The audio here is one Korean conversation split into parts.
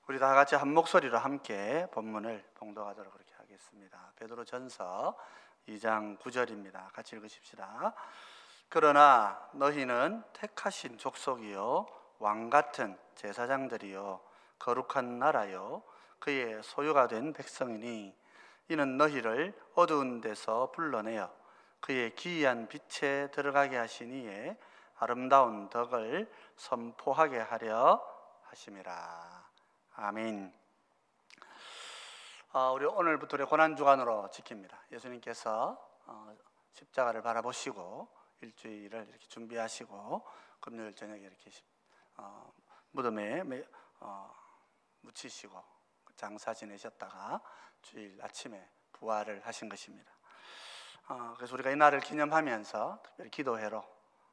우리 다 같이 한 목소리로 함께 본문을 봉독하도록 그렇게 하겠습니다. 베드로전서 2장 9절입니다. 같이 읽으십시다. 그러나 너희는 택하신 족속이요 왕 같은 제사장들이요 거룩한 나라요 그의 소유가 된 백성이니 이는 너희를 어두운 데서 불러내어 그의 기이한 빛에 들어가게 하시니에 아름다운 덕을 선포하게 하려 하심이라. 아멘. 우리 오늘부터 우리 고난주간으로 지킵니다. 예수님께서 십자가를 바라보시고 일주일을 이렇게 준비하시고 금요일 저녁에 이렇게 무덤에 묻히시고 장사 지내셨다가 주일 아침에 부활을 하신 것입니다. 그래서 우리가 이 날을 기념하면서 특별히 기도회로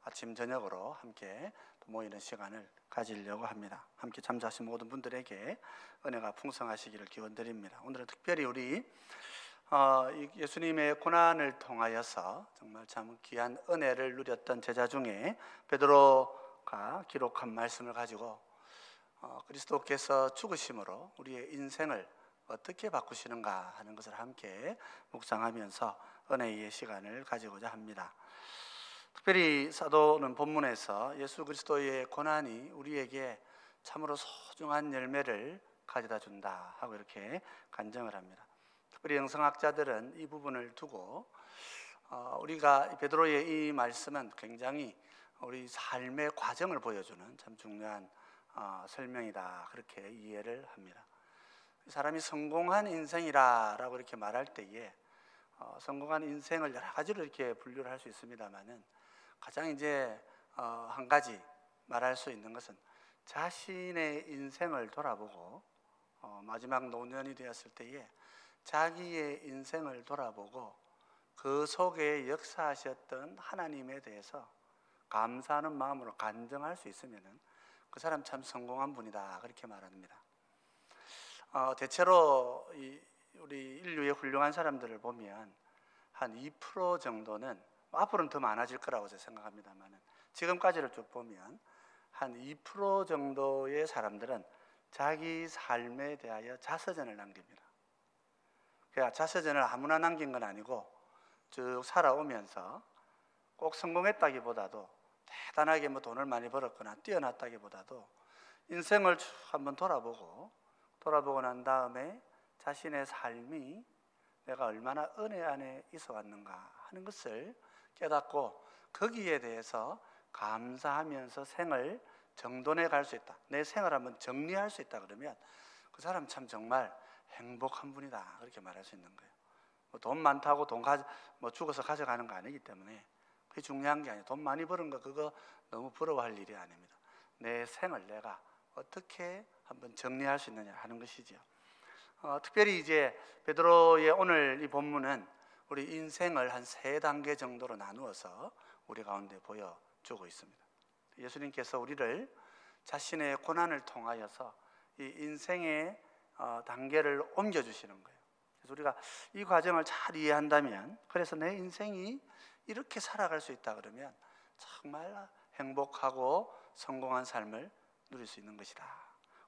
아침 저녁으로 함께 모이는 시간을 가지려고 합니다. 함께 참조하신 모든 분들에게 은혜가 풍성하시기를 기원드립니다. 오늘은 특별히 우리 예수님의 고난을 통하여서 정말 참 귀한 은혜를 누렸던 제자 중에 베드로가 기록한 말씀을 가지고 그리스도께서 죽으심으로 우리의 인생을 어떻게 바꾸시는가 하는 것을 함께 묵상하면서 은혜의 시간을 가지고자 합니다. 특별히 사도는 본문에서 예수 그리스도의 고난이 우리에게 참으로 소중한 열매를 가져다 준다 하고 이렇게 간증을 합니다. 특별히 영성학자들은 이 부분을 두고 우리가 베드로의 이 말씀은 굉장히 우리 삶의 과정을 보여주는 참 중요한 설명이다 그렇게 이해를 합니다. 사람이 성공한 인생이라고 이렇게 말할 때에 성공한 인생을 여러 가지로 이렇게 분류를 할 수 있습니다만은 가장 이제 한 가지 말할 수 있는 것은 자신의 인생을 돌아보고 마지막 노년이 되었을 때에 자기의 인생을 돌아보고 그 속에 역사하셨던 하나님에 대해서 감사하는 마음으로 간증할 수 있으면은 그 사람 참 성공한 분이다 그렇게 말합니다. 대체로 우리 인류의 훌륭한 사람들을 보면 한 2% 정도는 앞으로는 더 많아질 거라고 제가 생각합니다만 지금까지를 쭉 보면 한 2% 정도의 사람들은 자기 삶에 대하여 자서전을 남깁니다. 그러니까 자서전을 아무나 남긴 건 아니고 쭉 살아오면서 꼭 성공했다기보다도 대단하게 돈을 많이 벌었거나 뛰어났다기보다도 인생을 쭉 한번 돌아보고 난 다음에 자신의 삶이 내가 얼마나 은혜 안에 있어 왔는가 하는 것을 깨닫고 거기에 대해서 감사하면서 생을 정돈해 갈 수 있다. 내 생을 한번 정리할 수 있다 그러면 그 사람 참 정말 행복한 분이다 그렇게 말할 수 있는 거예요. 돈 많다고 죽어서 가져가는 거 아니기 때문에 그게 중요한 게 아니에요. 돈 많이 버는 거 그거 너무 부러워할 일이 아닙니다. 내 생을 내가 어떻게 한번 정리할 수 있느냐 하는 것이죠. 특별히 이제 베드로의 오늘 이 본문은 우리 인생을 한 3단계 정도로 나누어서 우리 가운데 보여주고 있습니다. 예수님께서 우리를 자신의 고난을 통하여서 이 인생의 단계를 옮겨주시는 거예요. 그래서 우리가 이 과정을 잘 이해한다면 그래서 내 인생이 이렇게 살아갈 수 있다 그러면 정말 행복하고 성공한 삶을 누릴 수 있는 것이다.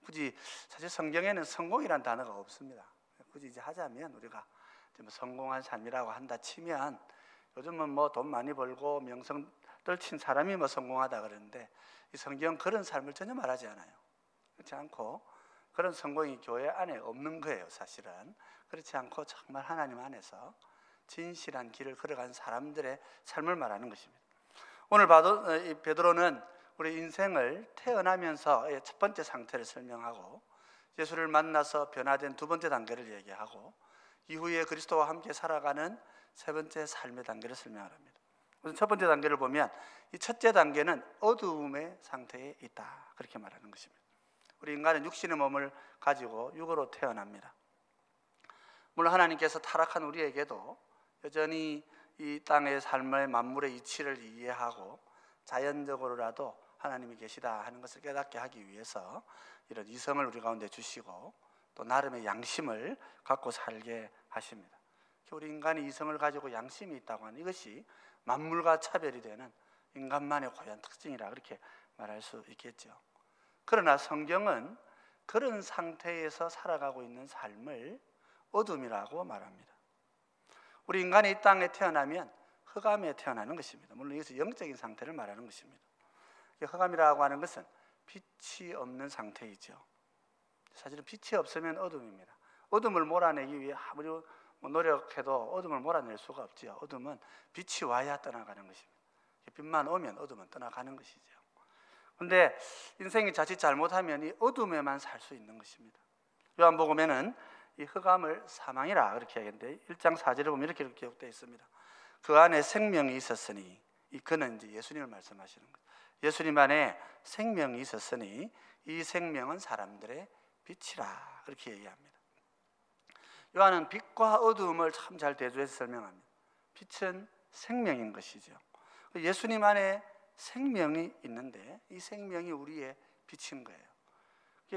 굳이 사실 성경에는 성공이란 단어가 없습니다. 굳이 이제 하자면 우리가 성공한 삶이라고 한다 치면 요즘은 돈 많이 벌고 명성 떨친 사람이 성공하다 그러는데 이 성경은 그런 삶을 전혀 말하지 않아요. 그렇지 않고 그런 성공이 교회 안에 없는 거예요. 사실은 그렇지 않고 정말 하나님 안에서 진실한 길을 걸어간 사람들의 삶을 말하는 것입니다. 오늘 봐도 이 베드로는 우리 인생을 태어나면서 첫 번째 상태를 설명하고 예수를 만나서 변화된 두 번째 단계를 얘기하고 이후에 그리스도와 함께 살아가는 세 번째 삶의 단계를 설명합니다. 우선 첫 번째 단계를 보면 이 첫째 단계는 어두움의 상태에 있다 그렇게 말하는 것입니다. 우리 인간은 육신의 몸을 가지고 육으로 태어납니다. 물론 하나님께서 타락한 우리에게도 여전히 이 땅의 삶의 만물의 이치를 이해하고 자연적으로라도 하나님이 계시다 하는 것을 깨닫게 하기 위해서 이런 이성을 우리 가운데 주시고 또 나름의 양심을 갖고 살게 하십니다. 우리 인간이 이성을 가지고 양심이 있다고 하는 이것이 만물과 차별이 되는 인간만의 고유한 특징이라 그렇게 말할 수 있겠죠. 그러나 성경은 그런 상태에서 살아가고 있는 삶을 어둠이라고 말합니다. 우리 인간이 이 땅에 태어나면 흑암에 태어나는 것입니다. 물론 이것은 영적인 상태를 말하는 것입니다. 흑암이라고 하는 것은 빛이 없는 상태이죠. 사실은 빛이 없으면 어둠입니다. 어둠을 몰아내기 위해 아무리 노력해도 어둠을 몰아낼 수가 없죠. 어둠은 빛이 와야 떠나가는 것입니다. 빛만 오면 어둠은 떠나가는 것이죠. 그런데 인생이 자칫 잘못하면 이 어둠에만 살 수 있는 것입니다. 요한복음에는 이 흑암을 사망이라 그렇게 하겠는데 1장 4절에 보면 이렇게 기록되어 있습니다. 그 안에 생명이 있었으니, 이 그는 이제 예수님을 말씀하시는 거예요. 예수님 안에 생명이 있었으니 이 생명은 사람들의 빛이라 그렇게 얘기합니다. 요한은 빛과 어둠을 참 잘 대조해서 설명합니다. 빛은 생명인 것이죠. 예수님 안에 생명이 있는데 이 생명이 우리의 빛인 거예요.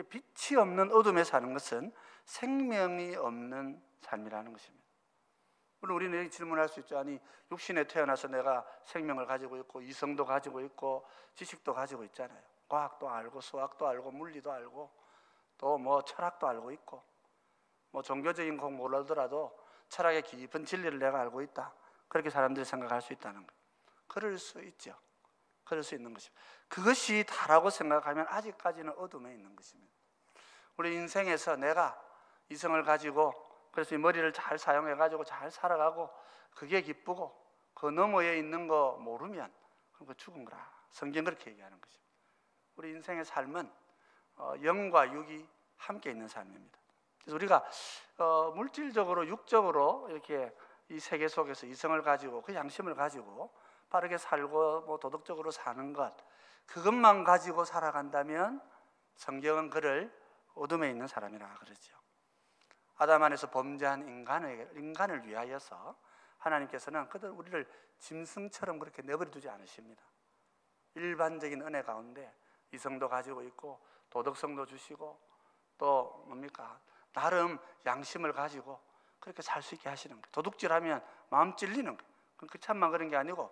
빛이 없는 어둠에 사는 것은 생명이 없는 삶이라는 것입니다. 물론 우리는 질문할 수 있죠. 아니, 육신에 태어나서 내가 생명을 가지고 있고 이성도 가지고 있고 지식도 가지고 있잖아요. 과학도 알고 수학도 알고 물리도 알고 또 뭐 철학도 알고 있고 뭐 종교적인 공 몰라더라도 철학의 깊은 진리를 내가 알고 있다. 그렇게 사람들이 생각할 수 있다는 거예요. 그럴 수 있죠. 그럴 수 있는 것입니다. 그것이 다라고 생각하면 아직까지는 어둠에 있는 것입니다. 우리 인생에서 내가 이성을 가지고 그래서 이 머리를 잘 사용해가지고 잘 살아가고 그게 기쁘고 그 너머에 있는 거 모르면 그거 죽은 거라. 성경 그렇게 얘기하는 것입니다. 우리 인생의 삶은 영과 육이 함께 있는 삶입니다. 그래서 우리가 물질적으로 육적으로 이렇게 이 세계 속에서 이성을 가지고 그 양심을 가지고 빠르게 살고 뭐 도덕적으로 사는 것 그것만 가지고 살아간다면 성경은 그를 어둠에 있는 사람이라 그러죠. 아담 안에서 범죄한 인간을 위하여서 하나님께서는 그들 우리를 짐승처럼 그렇게 내버려 두지 않으십니다. 일반적인 은혜 가운데 이성도 가지고 있고 도덕성도 주시고 또 뭡니까? 나름 양심을 가지고 그렇게 살 수 있게 하시는 거예요. 도둑질하면 마음 찔리는 거예요. 그 참만 그런 게 아니고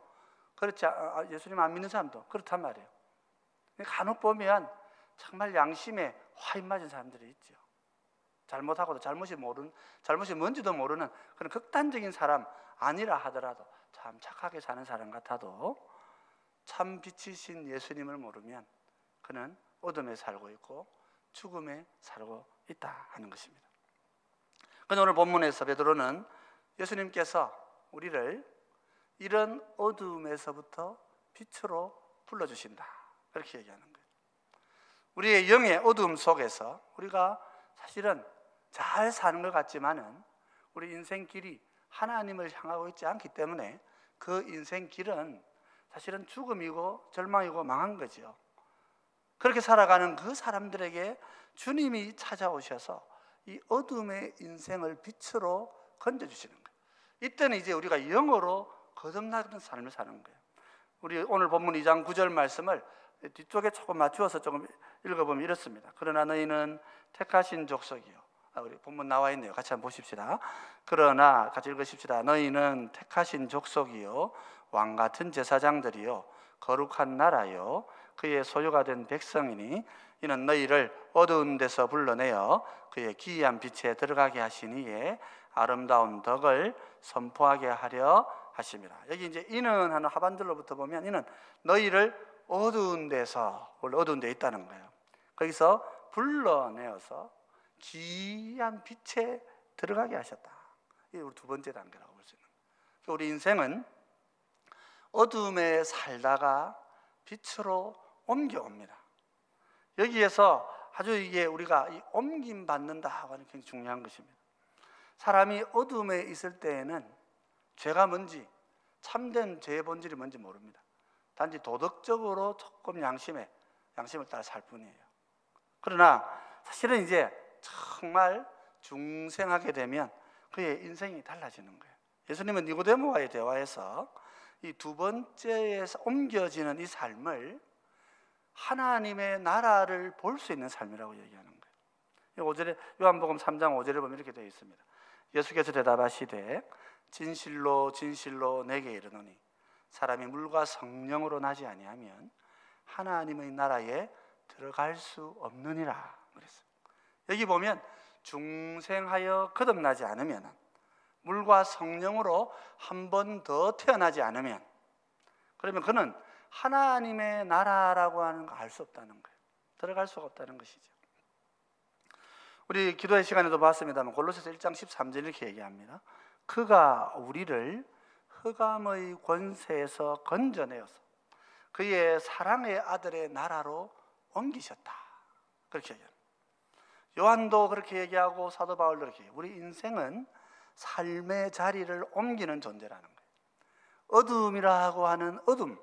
그렇지 예수님 안 믿는 사람도 그렇단 말이에요. 간혹 보면 정말 양심에 화인 맞은 사람들이 있죠. 잘못하고도 잘못이 뭔지도 모르는 그런 극단적인 사람 아니라 하더라도 참 착하게 사는 사람 같아도 참 빛이신 예수님을 모르면 그는 어둠에 살고 있고 죽음에 살고 있다 하는 것입니다. 그런데 오늘 본문에서 베드로는 예수님께서 우리를 이런 어둠에서부터 빛으로 불러주신다 그렇게 얘기하는 거예요. 우리의 영의 어둠 속에서 우리가 사실은 잘 사는 것 같지만은 우리 인생 길이 하나님을 향하고 있지 않기 때문에 그 인생 길은 사실은 죽음이고 절망이고 망한 거죠. 그렇게 살아가는 그 사람들에게 주님이 찾아오셔서 이 어둠의 인생을 빛으로 건져주시는 거예요. 이때는 이제 우리가 영으로 거듭나는 삶을 사는 거예요. 우리 오늘 본문 2장 9절 말씀을 뒤쪽에 조금 맞추어서 조금 읽어보면 이렇습니다. 그러나 너희는 택하신 족속이요. 우리 본문 나와 있네요. 같이 한번 보십시다. 그러나 같이 읽으십시다. 너희는 택하신 족속이요 왕 같은 제사장들이요 거룩한 나라요 그의 소유가 된 백성이니 이는 너희를 어두운 데서 불러내어 그의 기이한 빛에 들어가게 하시니에 아름다운 덕을 선포하게 하려 하십니다. 여기 이제 이는 하는 하반절로부터 보면 이는 너희를 어두운 데서 원래 어두운 데 있다는 거예요. 거기서 불러내어서 기이한 빛에 들어가게 하셨다. 이게 우리 두 번째 단계라고 볼 수 있는 거예요. 우리 인생은 어둠에 살다가 빛으로 옮겨옵니다. 여기에서 아주 이게 우리가 이 옮김 받는다 하는 굉장히 중요한 것입니다. 사람이 어둠에 있을 때에는 죄가 뭔지 참된 죄의 본질이 뭔지 모릅니다. 단지 도덕적으로 조금 양심을 따라 살 뿐이에요. 그러나 사실은 이제 정말 중생하게 되면 그의 인생이 달라지는 거예요. 예수님은 니고데모와의 대화에서 이 두 번째에서 옮겨지는 이 삶을 하나님의 나라를 볼 수 있는 삶이라고 얘기하는 거예요. 5절에 요한복음 3장 5절에 보면 이렇게 되어 있습니다. 예수께서 대답하시되 진실로 진실로 내게 이르노니 사람이 물과 성령으로 나지 아니하면 하나님의 나라에 들어갈 수 없느니라 그랬어요. 여기 보면 중생하여 거듭나지 않으면, 물과 성령으로 한 번 더 태어나지 않으면, 그러면 그는 하나님의 나라라고 하는 거 알 수 없다는 거예요. 들어갈 수가 없다는 것이죠. 우리 기도의 시간에도 봤습니다만 골로새서 1장 13절 이렇게 얘기합니다. 그가 우리를 흑암의 권세에서 건져내어서 그의 사랑의 아들의 나라로 옮기셨다. 그렇게 얘기합니다. 요한도 그렇게 얘기하고 사도 바울도 그렇게 얘기해요. 우리 인생은 삶의 자리를 옮기는 존재라는 거예요. 어둠이라고 하는 어둠,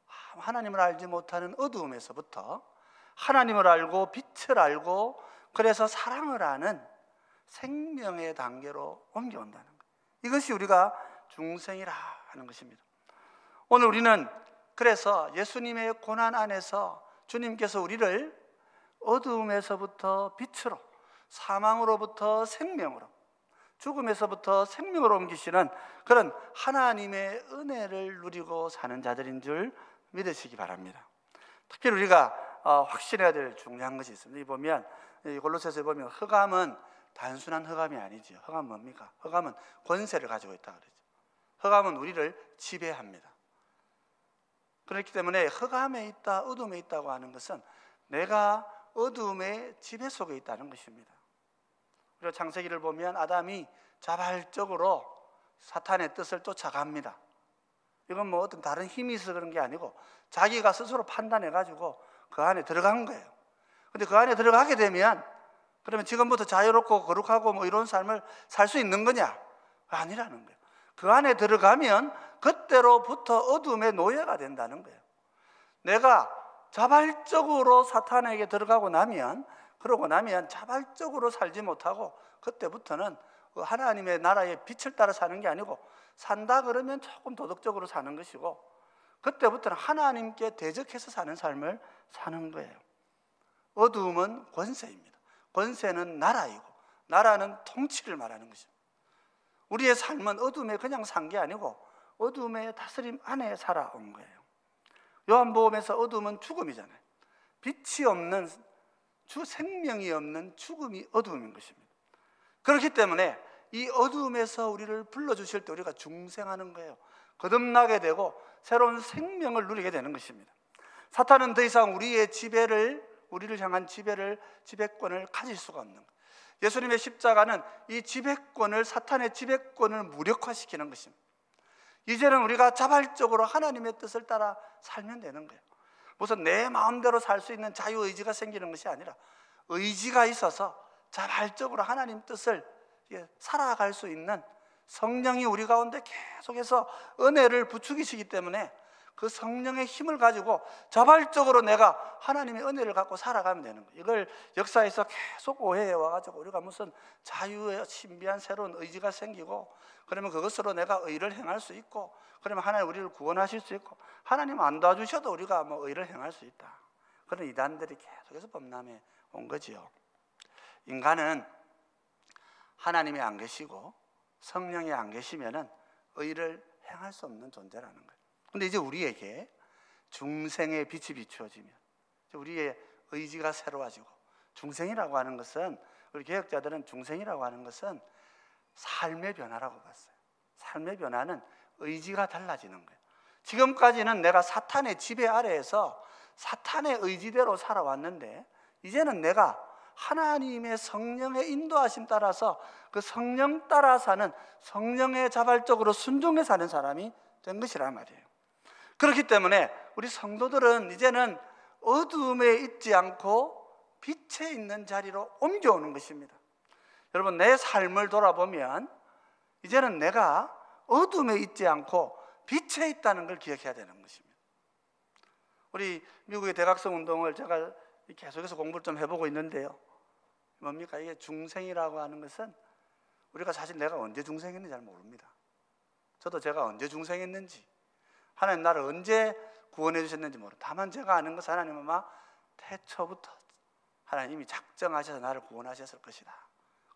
하나님을 알지 못하는 어두움에서부터 하나님을 알고 빛을 알고 그래서 사랑을 아는 생명의 단계로 옮겨온다는 거예요. 이것이 우리가 중생이라 하는 것입니다. 오늘 우리는 그래서 예수님의 고난 안에서 주님께서 우리를 어두움에서부터 빛으로, 사망으로부터 생명으로, 죽음에서부터 생명으로 옮기시는 그런 하나님의 은혜를 누리고 사는 자들인 줄 믿으시기 바랍니다. 특히 우리가 확신해야 될 중요한 것이 있습니다. 보면 골로새서에 보면 흑암은 단순한 흑암이 아니죠. 흑암은 뭡니까? 흑암은 권세를 가지고 있다 그러죠. 흑암은 우리를 지배합니다. 그렇기 때문에 흑암에 있다, 어둠에 있다고 하는 것은 내가 어둠의 지배 속에 있다는 것입니다. 그리고 창세기를 보면 아담이 자발적으로 사탄의 뜻을 쫓아갑니다. 이건 뭐 어떤 다른 힘이 있어서 그런 게 아니고 자기가 스스로 판단해가지고 그 안에 들어간 거예요. 근데 그 안에 들어가게 되면 그러면 지금부터 자유롭고 거룩하고 뭐 이런 삶을 살 수 있는 거냐? 아니라는 거예요. 그 안에 들어가면 그때로부터 어둠의 노예가 된다는 거예요. 내가 자발적으로 사탄에게 들어가고 나면, 그러고 나면 자발적으로 살지 못하고 그때부터는 하나님의 나라의 빛을 따라 사는 게 아니고 산다 그러면 조금 도덕적으로 사는 것이고 그때부터는 하나님께 대적해서 사는 삶을 사는 거예요. 어두움은 권세입니다. 권세는 나라이고 나라는 통치를 말하는 것입니다. 우리의 삶은 어둠에 그냥 산 게 아니고 어둠의 다스림 안에 살아온 거예요. 요한복음에서 어둠은 죽음이잖아요. 빛이 없는, 생명이 없는 죽음이 어둠인 것입니다. 그렇기 때문에 이 어둠에서 우리를 불러주실 때 우리가 중생하는 거예요. 거듭나게 되고 새로운 생명을 누리게 되는 것입니다. 사탄은 더 이상 우리를 향한 지배권을 가질 수가 없는 거예요. 예수님의 십자가는 이 지배권을, 사탄의 지배권을 무력화시키는 것입니다. 이제는 우리가 자발적으로 하나님의 뜻을 따라 살면 되는 거예요. 무슨 내 마음대로 살 수 있는 자유의지가 생기는 것이 아니라 의지가 있어서 자발적으로 하나님 뜻을 살아갈 수 있는 성령이 우리 가운데 계속해서 은혜를 부추기시기 때문에 그 성령의 힘을 가지고 자발적으로 내가 하나님의 은혜를 갖고 살아가면 되는 거예요. 이걸 역사에서 계속 오해해 와가지고 우리가 무슨 자유의 신비한 새로운 의지가 생기고 그러면 그것으로 내가 의를 행할 수 있고 그러면 하나님 우리를 구원하실 수 있고 하나님 안 도와주셔도 우리가 뭐 의를 행할 수 있다. 그런 이단들이 계속해서 범람해 온 거지요. 인간은 하나님이 안 계시고 성령이 안 계시면은 의를 행할 수 없는 존재라는 거예요. 근데 이제 우리에게 중생의 빛이 비추어지면 우리의 의지가 새로워지고 중생이라고 하는 것은 우리 개혁자들은 중생이라고 하는 것은 삶의 변화라고 봤어요. 삶의 변화는 의지가 달라지는 거예요. 지금까지는 내가 사탄의 지배 아래에서 사탄의 의지대로 살아왔는데 이제는 내가 하나님의 성령의 인도하심 따라서 그 성령 따라 사는 성령의 자발적으로 순종해 사는 사람이 된 것이란 말이에요. 그렇기 때문에 우리 성도들은 이제는 어둠에 있지 않고 빛에 있는 자리로 옮겨오는 것입니다. 여러분 내 삶을 돌아보면 이제는 내가 어둠에 있지 않고 빛에 있다는 걸 기억해야 되는 것입니다. 우리 미국의 대각성 운동을 제가 계속해서 공부를 좀 해보고 있는데요. 뭡니까? 이게 중생이라고 하는 것은 우리가 사실 내가 언제 중생했는지 잘 모릅니다. 저도 제가 언제 중생했는지 하나님 나를 언제 구원해 주셨는지 모르. 다만 제가 아는 것은 하나님은 아마 태초부터 하나님이 작정하셔서 나를 구원하셨을 것이다.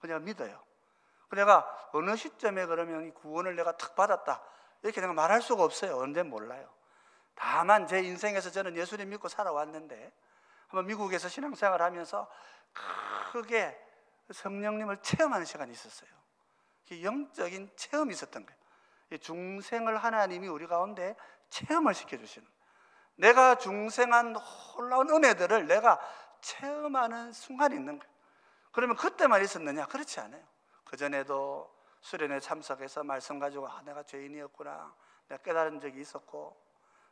그냥 믿어요. 내가 어느 시점에 그러면 이 구원을 내가 탁 받았다 이렇게 내가 말할 수가 없어요. 언제 몰라요. 다만 제 인생에서 저는 예수님 믿고 살아왔는데 한번 미국에서 신앙생활을 하면서 크게 성령님을 체험하는 시간이 있었어요. 영적인 체험이 있었던 거예요. 중생을 하나님이 우리 가운데 체험을 시켜주시는, 내가 중생한 놀라운 은혜들을 내가 체험하는 순간이 있는 거예요. 그러면 그때만 있었느냐? 그렇지 않아요. 그전에도 수련회 참석해서 말씀 가지고 내가 죄인이었구나, 내가 깨달은 적이 있었고,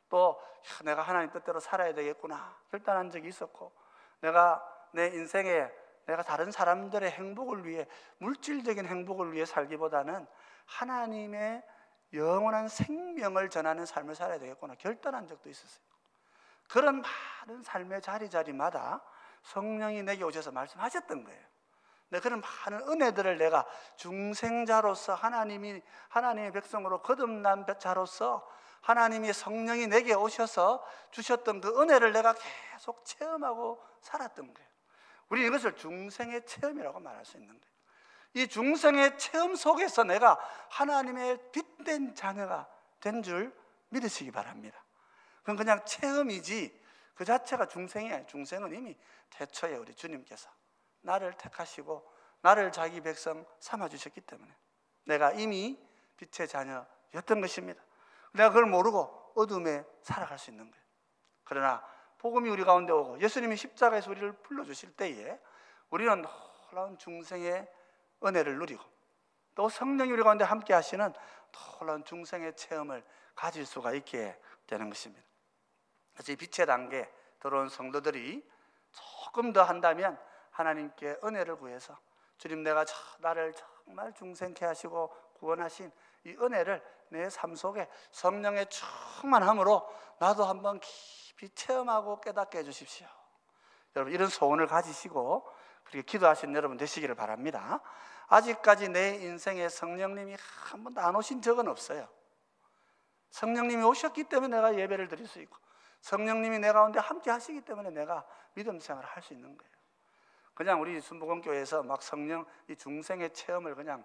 또 내가 하나님 뜻대로 살아야 되겠구나 결단한 적이 있었고, 내가 내 인생에 내가 다른 사람들의 행복을 위해, 물질적인 행복을 위해 살기보다는 하나님의 영원한 생명을 전하는 삶을 살아야 되겠구나 결단한 적도 있었어요. 그런 많은 삶의 자리자리마다 성령이 내게 오셔서 말씀하셨던 거예요. 그런 많은 은혜들을 내가 중생자로서 하나님의 백성으로 거듭난 자로서 하나님의 성령이 내게 오셔서 주셨던 그 은혜를 내가 계속 체험하고 살았던 거예요. 우리 이것을 중생의 체험이라고 말할 수 있는 거예요. 이 중생의 체험 속에서 내가 하나님의 빛된 자녀가 된 줄 믿으시기 바랍니다. 그건 그냥 체험이지 그 자체가 중생이 아니에요. 중생은 이미 태초에 우리 주님께서 나를 택하시고 나를 자기 백성 삼아주셨기 때문에 내가 이미 빛의 자녀였던 것입니다. 내가 그걸 모르고 어둠에 살아갈 수 있는 거예요. 그러나 복음이 우리 가운데 오고 예수님이 십자가에서 우리를 불러주실 때에 우리는 놀라운 중생의 은혜를 누리고 또 성령이 우리 가운데 함께 하시는 놀라운 중생의 체험을 가질 수가 있게 되는 것입니다. 그래서 이 빛의 단계에 들어온 성도들이 조금 더 한다면 하나님께 은혜를 구해서 주님, 내가 나를 정말 중생케 하시고 구원하신 이 은혜를 내 삶 속에 성령의 충만함으로 나도 한번 깊이 체험하고 깨닫게 해주십시오. 여러분, 이런 소원을 가지시고 그렇게 기도하시는 여러분 되시기를 바랍니다. 아직까지 내 인생에 성령님이 한 번도 안 오신 적은 없어요. 성령님이 오셨기 때문에 내가 예배를 드릴 수 있고, 성령님이 내 가운데 함께 하시기 때문에 내가 믿음 생활을 할 수 있는 거예요. 그냥 우리 순복음교회에서 막 성령 이 중생의 체험을 그냥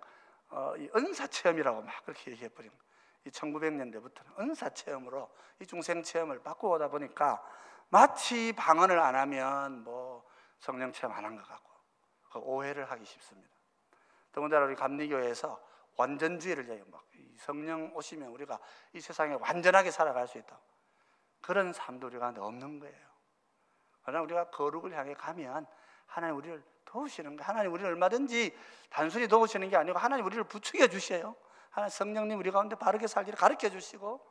이 은사 체험이라고 막 그렇게 얘기해버린 거예요. 이 1900년대부터는 은사 체험으로 이 중생 체험을 바꾸다 보니까 마치 방언을 안 하면 뭐 성령 체험 안 한 것 같고 오해를 하기 쉽습니다. 더군다나 우리 감리교회에서 완전주의를 얘기해요. 막 성령 오시면 우리가 이 세상에 완전하게 살아갈 수 있다. 그런 삶도 우리가 없는 거예요. 그러나 우리가 거룩을 향해 가면 하나님 우리를 도우시는 거예요. 하나님 우리를 얼마든지 단순히 도우시는 게 아니고 하나님 우리를 부추겨 주셔요. 하나님 성령님 우리 가운데 바르게 살기를 가르쳐 주시고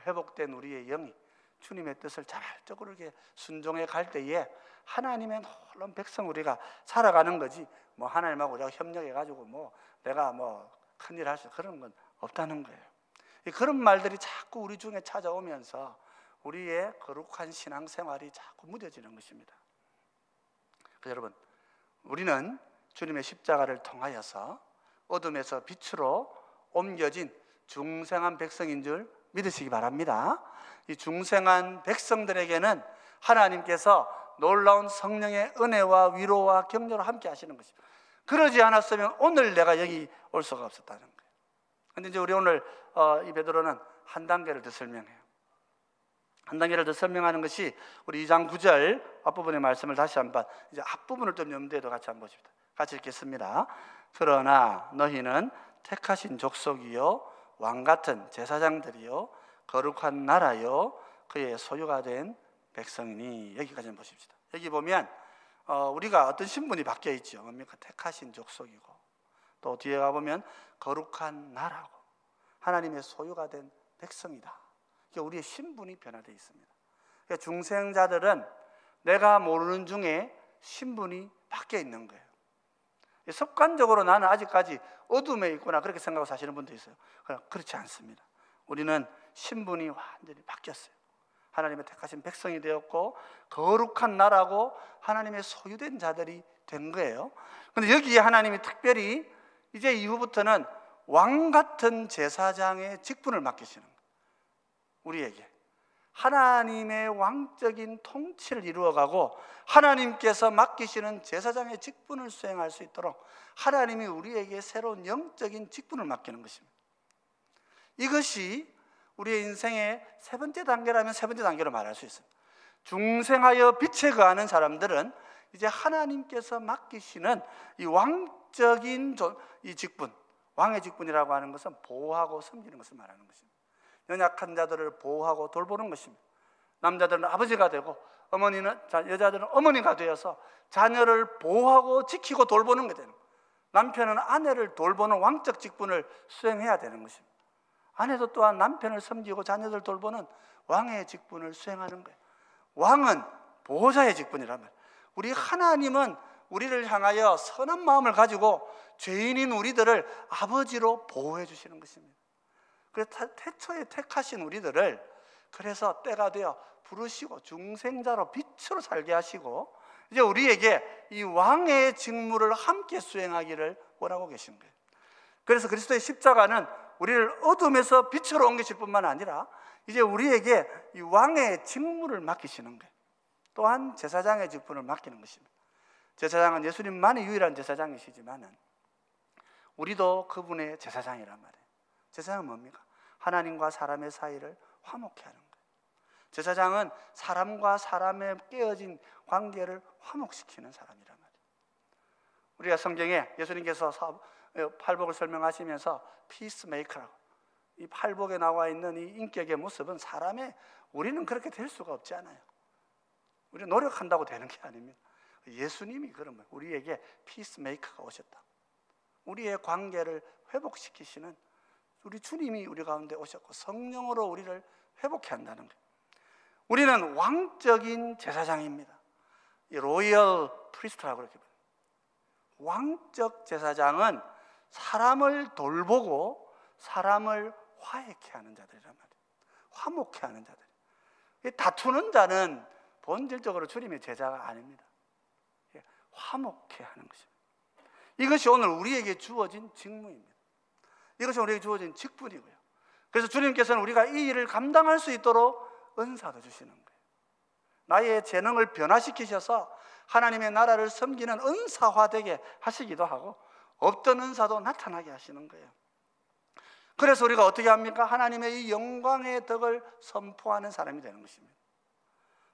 회복된 우리의 영이 주님의 뜻을 자발적으로 이렇게 순종해 갈 때에 하나님의 놀라운 백성 우리가 살아가는 거지, 뭐 하나님하고 우리가 협력해 가지고 뭐 내가 뭐 큰일 할 수 그런 건 없다는 거예요. 그런 말들이 자꾸 우리 중에 찾아오면서 우리의 거룩한 신앙생활이 자꾸 무뎌지는 것입니다. 그래서 여러분, 우리는 주님의 십자가를 통하여서 어둠에서 빛으로 옮겨진 중생한 백성인 줄 믿으시기 바랍니다. 이 중생한 백성들에게는 하나님께서 놀라운 성령의 은혜와 위로와 격려로 함께 하시는 것입니다. 그러지 않았으면 오늘 내가 여기 올 수가 없었다는 거예요. 그런데 이제 우리 오늘 이 베드로는 한 단계를 더 설명해요. 한 단계를 더 설명하는 것이 우리 2장 9절 앞부분의 말씀을 다시 한번 이제 앞부분을 좀 염두에도 같이 한번 보십시다. 같이 읽겠습니다. 그러나 너희는 택하신 족속이요 왕같은 제사장들이요 거룩한 나라요 그의 소유가 된 백성이니. 여기까지 한번 보십시다. 여기 보면 우리가 어떤 신분이 바뀌어 있죠. 뭡니까? 택하신 족속이고 또 뒤에 가보면 거룩한 나라고 하나님의 소유가 된 백성이다. 우리의 신분이 변화되어 있습니다. 그러니까 중생자들은 내가 모르는 중에 신분이 바뀌어 있는 거예요. 습관적으로 나는 아직까지 어둠에 있구나 그렇게 생각하고 사시는 분도 있어요. 그러나 그렇지 않습니다. 우리는 신분이 완전히 바뀌었어요. 하나님의 택하신 백성이 되었고 거룩한 나라고 하나님의 소유된 자들이 된 거예요. 그런데 여기에 하나님이 특별히 이제 이후부터는 왕같은 제사장의 직분을 맡기시는 거예요. 우리에게 하나님의 왕적인 통치를 이루어가고 하나님께서 맡기시는 제사장의 직분을 수행할 수 있도록 하나님이 우리에게 새로운 영적인 직분을 맡기는 것입니다. 이것이 우리의 인생의 세 번째 단계라면 세 번째 단계로 말할 수 있습니다. 중생하여 빛에 거하는 사람들은 이제 하나님께서 맡기시는 이 왕적인 이 직분, 왕의 직분이라고 하는 것은 보호하고 섬기는 것을 말하는 것입니다. 연약한 자들을 보호하고 돌보는 것입니다. 남자들은 아버지가 되고 여자들은 어머니가 되어서 자녀를 보호하고 지키고 돌보는 게 되는 거예요. 남편은 아내를 돌보는 왕적 직분을 수행해야 되는 것입니다. 아내도 또한 남편을 섬기고 자녀들 돌보는 왕의 직분을 수행하는 거예요. 왕은 보호자의 직분이란 말이에요. 우리 하나님은 우리를 향하여 선한 마음을 가지고 죄인인 우리들을 아버지로 보호해 주시는 것입니다. 그래서 태초에 택하신 우리들을 그래서 때가 되어 부르시고 중생자로 빛으로 살게 하시고 이제 우리에게 이 왕의 직무를 함께 수행하기를 원하고 계신 거예요. 그래서 그리스도의 십자가는 우리를 어둠에서 빛으로 옮기실 뿐만 아니라 이제 우리에게 이 왕의 직무를 맡기시는 거예요. 또한 제사장의 직분을 맡기는 것입니다. 제사장은 예수님만이 유일한 제사장이시지만은 우리도 그분의 제사장이란 말이에요. 제사장은 뭡니까? 하나님과 사람의 사이를 화목케 하는 거예요. 제사장은 사람과 사람의 깨어진 관계를 화목시키는 사람이란 말이에요. 우리가 성경에 예수님께서 팔복을 설명하시면서 피스메이커라고, 이 팔복에 나와 있는 이 인격의 모습은 우리는 그렇게 될 수가 없지 않아요. 우리는 노력한다고 되는 게 아닙니다. 예수님이 그런 거예요. 우리에게 피스메이커가 오셨다. 우리의 관계를 회복시키시는 우리 주님이 우리 가운데 오셨고 성령으로 우리를 회복해 한다는 거예요. 우리는 왕적인 제사장입니다. 이 로열 프리스트라고 그렇게 불러요. 왕적 제사장은 사람을 돌보고 사람을 화해케 하는 자들이란 말이에요. 화목케 하는 자들. 다투는 자는 본질적으로 주님의 제자가 아닙니다. 화목케 하는 것입니다. 이것이 오늘 우리에게 주어진 직무입니다. 이것이 우리에게 주어진 직분이고요. 그래서 주님께서는 우리가 이 일을 감당할 수 있도록 은사도 주시는 거예요. 나의 재능을 변화시키셔서 하나님의 나라를 섬기는 은사화되게 하시기도 하고 없던 은사도 나타나게 하시는 거예요. 그래서 우리가 어떻게 합니까? 하나님의 이 영광의 덕을 선포하는 사람이 되는 것입니다.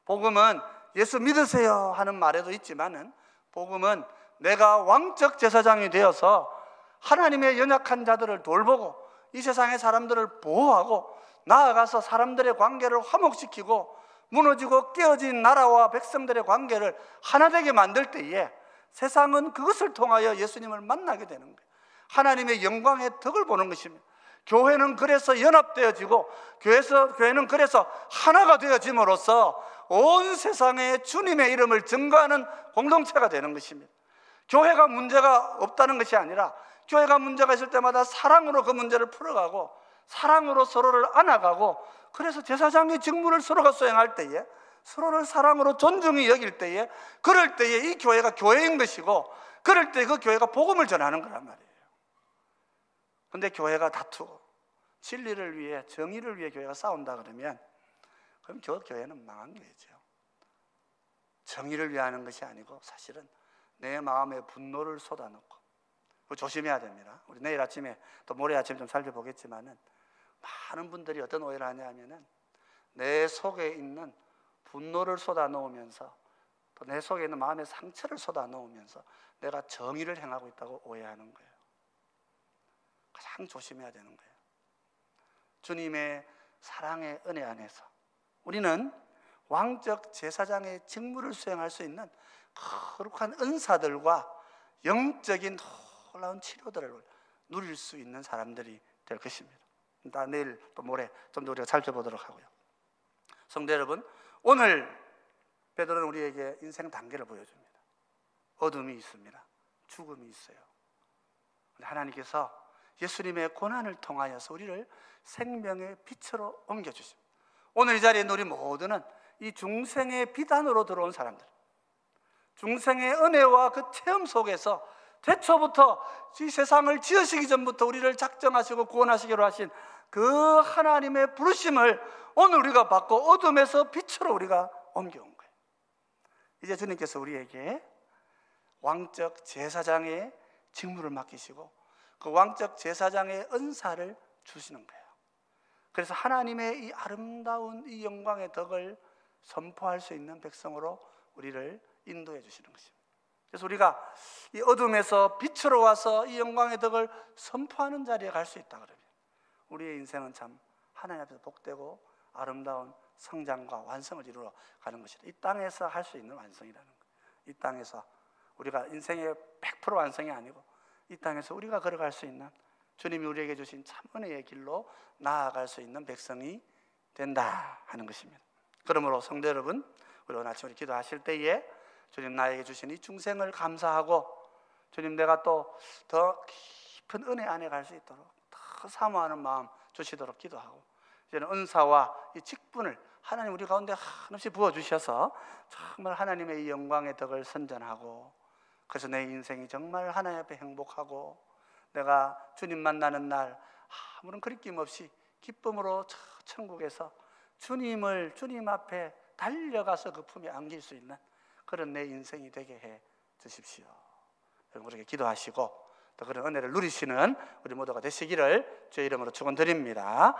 복음은 예수 믿으세요 하는 말에도 있지만은 복음은 내가 왕적 제사장이 되어서 하나님의 연약한 자들을 돌보고 이 세상의 사람들을 보호하고 나아가서 사람들의 관계를 화목시키고 무너지고 깨어진 나라와 백성들의 관계를 하나 되게 만들 때에 세상은 그것을 통하여 예수님을 만나게 되는 거예요. 하나님의 영광의 덕을 보는 것입니다. 교회는 그래서 연합되어지고 교회는 그래서 하나가 되어짐으로써 온 세상에 주님의 이름을 증거하는 공동체가 되는 것입니다. 교회가 문제가 없다는 것이 아니라 교회가 문제가 있을 때마다 사랑으로 그 문제를 풀어가고 사랑으로 서로를 안아가고 그래서 제사장의 직무를 서로가 수행할 때에 서로를 사랑으로 존중히 여길 때에 그럴 때에 이 교회가 교회인 것이고 그럴 때 그 교회가 복음을 전하는 거란 말이에요. 근데 교회가 다투고 진리를 위해 정의를 위해 교회가 싸운다 그러면 그럼 저 교회는 망한 교회죠. 정의를 위하는 것이 아니고 사실은 내 마음에 분노를 쏟아놓고 조심해야 됩니다. 우리 내일 아침에 또 모레 아침 좀 살펴보겠지만은 많은 분들이 어떤 오해를 하냐면은 내 속에 있는 분노를 쏟아놓으면서 또 내 속에 있는 마음의 상처를 쏟아놓으면서 내가 정의를 행하고 있다고 오해하는 거예요. 가장 조심해야 되는 거예요. 주님의 사랑의 은혜 안에서 우리는 왕적 제사장의 직무를 수행할 수 있는 거룩한 은사들과 영적인 놀라운 치료들을 누릴 수 있는 사람들이 될 것입니다. 내일 또 모레 좀 더 우리가 살펴보도록 하고요. 성도 여러분, 오늘 베드로는 우리에게 인생 단계를 보여줍니다. 어둠이 있습니다. 죽음이 있어요. 하나님께서 예수님의 고난을 통하여서 우리를 생명의 빛으로 옮겨주십니다. 오늘 이 자리에 있는 우리 모두는 이 중생의 비단으로 들어온 사람들, 중생의 은혜와 그 체험 속에서 태초부터 이 세상을 지으시기 전부터 우리를 작정하시고 구원하시기로 하신 그 하나님의 부르심을 오늘 우리가 받고 어둠에서 빛으로 우리가 옮겨온 거예요. 이제 주님께서 우리에게 왕적 제사장의 직무를 맡기시고 그 왕적 제사장의 은사를 주시는 거예요. 그래서 하나님의 이 아름다운 이 영광의 덕을 선포할 수 있는 백성으로 우리를 인도해 주시는 것입니다. 그래서 우리가 이 어둠에서 빛으로 와서 이 영광의 덕을 선포하는 자리에 갈 수 있다 그러면 우리의 인생은 참 하나님 앞에서 복되고 아름다운 성장과 완성을 이루어 가는 것이다. 이 땅에서 할 수 있는 완성이라는 거예요. 이 땅에서 우리가 인생의 100% 완성이 아니고 이 땅에서 우리가 걸어갈 수 있는 주님이 우리에게 주신 참 은혜의 길로 나아갈 수 있는 백성이 된다 하는 것입니다. 그러므로 성도 여러분, 우리 오늘 아침에 기도하실 때에 주님 나에게 주신 이 중생을 감사하고 주님 내가 또 더 깊은 은혜 안에 갈 수 있도록 더 사모하는 마음 주시도록 기도하고 이제는 은사와 이 직분을 하나님 우리 가운데 한없이 부어주셔서 정말 하나님의 이 영광의 덕을 선전하고 그래서 내 인생이 정말 하나님 앞에 행복하고 내가 주님 만나는 날 아무런 거리낌 없이 기쁨으로 저 천국에서 주님 앞에 달려가서 그 품에 안길 수 있는 그런 내 인생이 되게 해 주십시오. 우리에게 기도하시고 또 그런 은혜를 누리시는 우리 모두가 되시기를 주의 이름으로 축원드립니다.